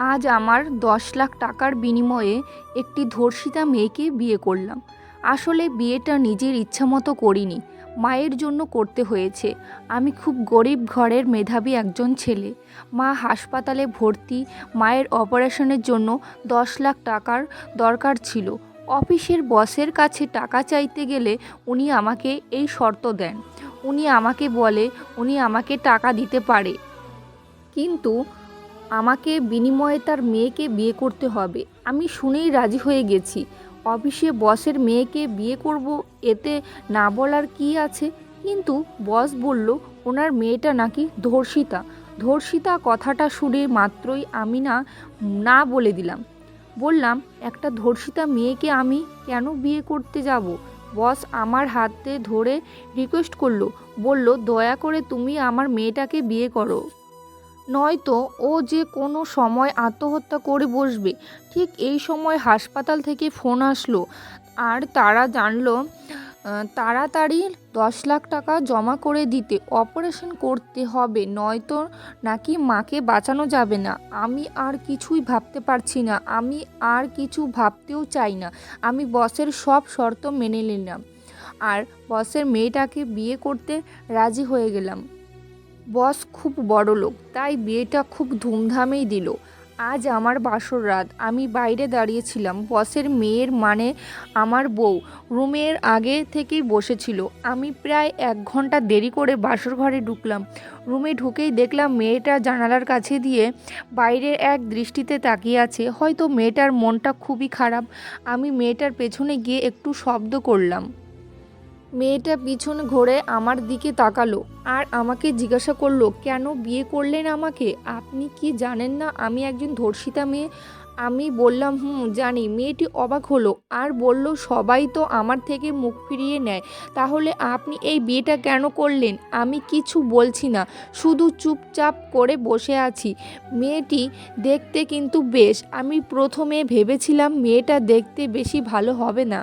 আজ আমার ১০ লাখ টাকার বিনিময়ে একটি ধর্ষিতা মেয়েকে বিয়ে করলাম। আসলে বিয়েটা নিজের ইচ্ছামতো করিনি, মায়ের জন্য করতে হয়েছে। আমি খুব গরিব ঘরের মেধাবী একজন ছেলে। মা হাসপাতালে ভর্তি, মায়ের অপারেশনের জন্য ১০ লাখ টাকার দরকার ছিল। অফিসের বসের কাছে টাকা চাইতে গেলে উনি আমাকে এই শর্ত দেন। উনি আমাকে বলে উনি আমাকে টাকা দিতে পারে, কিন্তু আমাকে বিনিময়ে তার মেয়েকে বিয়ে করতে হবে। আমি শুনেই রাজি হয়ে গেছি। অফিসে বসের মেয়েকে বিয়ে করব, এতে না বলার কি আছে? কিন্তু বস বলল ওনার মেয়েটা নাকি ধর্ষিতা। ধর্ষিতা কথাটা শুনে মাত্রই আমি না না বলে দিলাম। বললাম, একটা ধর্ষিতা মেয়েকে আমি কেন বিয়ে করতে যাব? বস আমার হাতে ধরে রিকোয়েস্ট করলো, বলল দয়া করে তুমি আমার মেয়েটাকে বিয়ে করো, নয়তো ও যে কোনো সময় আত্মহত্যা করে বসবে। ঠিক এই সময় হাসপাতাল থেকে ফোন আসলো, আর তারা জানলো তাড়াতাড়ি ১০ লাখ টাকা জমা করে দিতে, অপারেশন করতে হবে, নয়তো নাকি মাকে বাঁচানো যাবে না। আমি আর কিছুই ভাবতে পারছি না, আমি আর কিছু ভাবতেও চাই না। আমি বসের সব শর্ত মেনে নিলাম আর বসের মেয়েটাকে বিয়ে করতে রাজি হয়ে গেলাম। বস খুব বড়লোক, তাই বিয়েটা খুব ধুমধামেই দিল। আজ আমার বাসর রাত। আমি বাইরে দাঁড়িয়েছিলাম। বসের মেয়ের মানে আমার বউ রুমের আগে থেকেই বসেছিল। আমি প্রায় ১ ঘন্টা দেরি করে বাসর ঘরে ঢুকলাম। রুমে ঢুকেই দেখলাম মেয়েটা জানালার কাছে দিয়ে বাইরের এক দৃষ্টিতে তাকিয়ে আছে। হয়তো মেয়েটার মনটা খুবই খারাপ। আমি মেয়েটার পেছনে গিয়ে একটু শব্দ করলাম। মেয়েটা পিছন ঘুরে আমার দিকে তাকালো আর আমাকে জিজ্ঞাসা করলো, কেন বিয়ে করলেন আমাকে? আপনি কি জানেন না আমি একজন ধর্ষিতা মেয়ে? আমি বললাম, জানি। মেয়েটি অবাক হলো আর বলল, সবাই তো আমার থেকে মুখ ফিরিয়ে নেয়, তাহলে আপনি এই বিয়েটা কেন করলেন? আমি কিছু বলছি না, শুধু চুপচাপ করে বসে আছি। মেয়েটি দেখতে কিন্তু বেশ। আমি প্রথমে ভেবেছিলাম মেয়েটা দেখতে বেশি ভালো হবে না,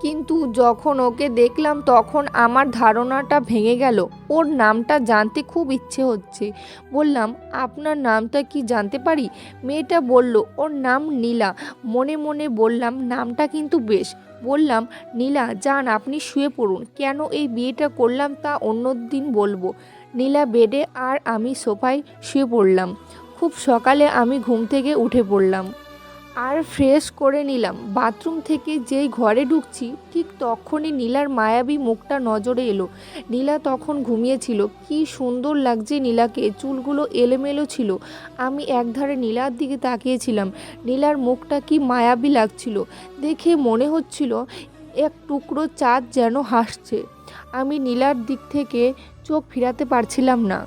কিন্তু যখন ওকে দেখলাম তখন আমার ধারণাটা ভেঙে গেল। ওর নামটা জানতে খুব ইচ্ছে হচ্ছে। বললাম, আপনার নামটা কি জানতে পারি? মেয়েটা বলল, ওর নাম নীলা। মনে মনে বললাম, নামটা কিন্তু বেশ। বললাম, নীলা যান, আপনি শুয়ে পড়ুন। কেন এই বিয়েটা করলাম তা অন্য দিন বলবো। নীলা বেডে আর আমি সোফায় শুয়ে পড়লাম। খুব সকালে আমি ঘুম থেকে উঠে পড়লাম আর ফ্রেশ করে নিলাম। বাথরুম থেকে যেই ঘরে ঢুকছি ঠিক তখনই নীলার মায়াবী মুখটা নজরে এলো। নীলা তখন ঘুমিয়েছিল। কি সুন্দর লাগছে নীলাকে, চুলগুলো এলোমেলো ছিল। আমি একধারে নীলার দিকে তাকিয়েছিলাম। নীলার মুখটা কি মায়াবী লাগছিল, দেখে মনে হচ্ছিল এক টুকরো চাঁদ যেন হাসছে। আমি নীলার দিক থেকে চোখ ফিরাতে পারছিলাম না।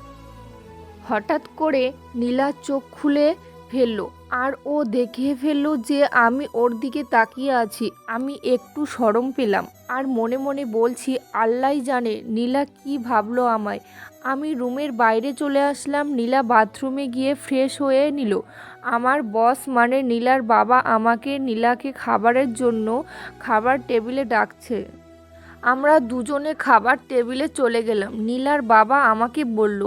হঠাৎ করে নীলা চোখ খুলে ফেললো আর ও দেখে ফেললো যে আমি ওর দিকে তাকিয়ে আছি। আমি একটু শরম পেলাম আর মনে মনে বলছি, আল্লাহই জানে নীলা কি ভাবলো আমায়। আমি রুমের বাইরে চলে আসলাম। নীলা বাথরুমে গিয়ে ফ্রেশ হয়ে নিল। আমার বস মানে নীলার বাবা আমাকে নীলাকে খাবারের জন্য খাবার টেবিলে ডাকছে। আমরা দুজনে খাবার টেবিলে চলে গেলাম। নীলার বাবা আমাকে বলল,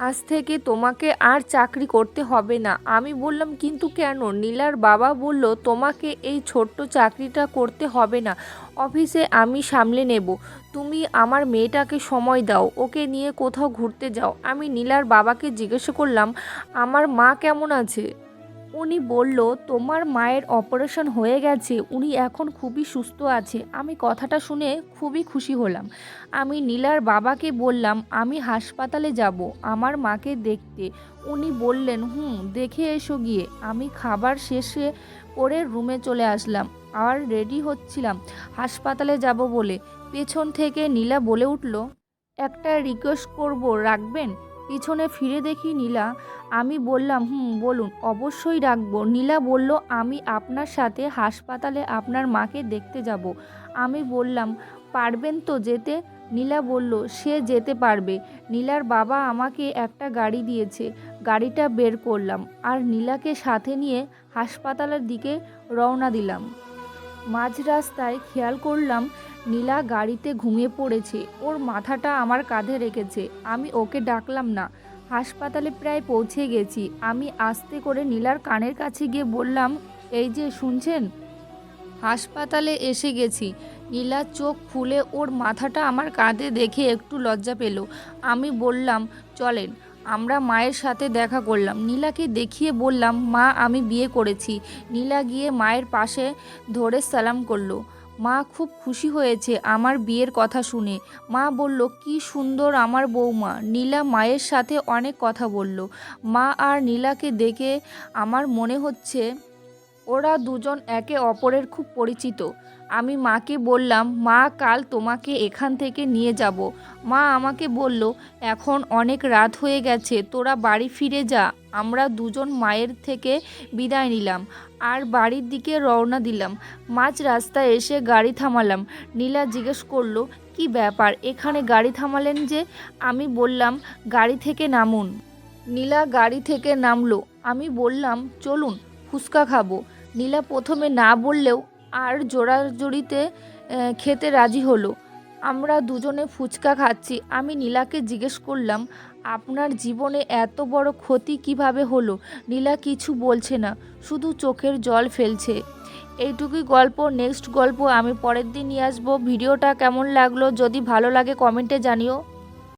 আজ থেকে তোমাকে আর চাকরি করতে হবে না। আমি বললাম, কিন্তু কেন? নীলার বাবা বলল, তোমাকে এই ছোট্ট চাকরিটা করতে হবে না, অফিসে আমি সামলে নেব। তুমি আমার মেয়েটাকে সময় দাও, ওকে নিয়ে কোথাও ঘুরতে যাও। আমি নীলার বাবাকে জিজ্ঞাসা করলাম, আমার মা কেমন আছে? উনি বলল, তোমার মায়ের অপারেশন হয়ে গেছে, উনি এখন খুবই সুস্থ আছে। আমি কথাটা শুনে খুবই খুশি হলাম। আমি নীলার বাবাকে বললাম, আমি হাসপাতালে যাব আমার মাকে দেখতে। উনি বললেন, দেখে এসো গিয়ে। আমি খাবার শেষে করে রুমে চলে আসলাম আর রেডি হচ্ছিলাম হাসপাতালে যাব বলে। পেছন থেকে নীলা বলে উঠল, একটা রিকোয়েস্ট করব, রাখবেন? পিছনে ফিরে দেখি নীলা। আমি বললাম, বলুন, অবশ্যই রাখবো। নীলা বলল, আমি আপনার সাথে হাসপাতালে আপনার মাকে দেখতে যাব। আমি বললাম, পারবেন তো যেতে? নীলা বলল, সে যেতে পারবে। নীলার বাবা আমাকে একটা গাড়ি দিয়েছে, গাড়িটা বের করলাম আর নীলাকে সাথে নিয়ে হাসপাতালের দিকে রওনা দিলাম। মাঝ রাস্তায় খেয়াল করলাম নীলা গাড়িতে ঘুমিয়ে পড়েছে, ওর মাথাটা আমার কাঁধে রেখেছে। আমি ওকে ডাকলাম না। হাসপাতালে প্রায় পৌঁছে গেছি। আমি আস্তে করে নীলার কানের কাছে গিয়ে বললাম, এই যে শুনছেন? হাসপাতালে এসে গেছি। নীলা চোখ খুলে ওর মাথাটা আমার কাঁধে দেখে একটু লজ্জা পেল। আমি বললাম, চলেন। আমরা মায়ের সাথে দেখা করলাম। নীলাকে দেখিয়ে বললাম, মা আমি বিয়ে করেছি। নীলা গিয়ে মায়ের পাশে ধরে সালাম করলো। মা খুব খুশি হয়েছে আমার বিয়ের কথা শুনে। মা বলল, কি সুন্দর আমার বৌমা। নীলা মায়ের সাথে অনেক কথা বলল। মা আর নীলাকে দেখে আমার মনে হচ্ছে ওরা দুজন একে অপরের খুব পরিচিত। আমি মাকে বললাম, মা কাল তোমাকে এখান থেকে নিয়ে যাব। মা আমাকে বলল, এখন অনেক রাত হয়ে গেছে, তোরা বাড়ি ফিরে যা। আমরা দুজন মায়ের থেকে বিদায় নিলাম আর বাড়ির দিকে রওনা দিলাম। মাঝ রাস্তায় এসে গাড়ি থামালাম। নীলা জিজ্ঞেস করলো, কি ব্যাপার, এখানে গাড়ি থামালেন যে? আমি বললাম, গাড়ি থেকে নামুন। নীলা গাড়ি থেকে নামলো। আমি বললাম, চলুন ফুচকা খাবো। নীলা প্রথমে না বললেও আর জোরাজুরিতে খেতে রাজি হলো। আমরা দুজনে ফুচকা খাচ্ছি। আমি নীলাকে জিজ্ঞেস করলাম, আপনার জীবনে এত বড় ক্ষতি কিভাবে হলো? নীলা কিছু বলছে না, শুধু চোখের জল ফেলছে। এইটুকুই গল্প। নেক্সট গল্প আমি পরের দিন নিয়ে আসবো। ভিডিওটা কেমন লাগলো যদি ভালো লাগে কমেন্টে জানিও।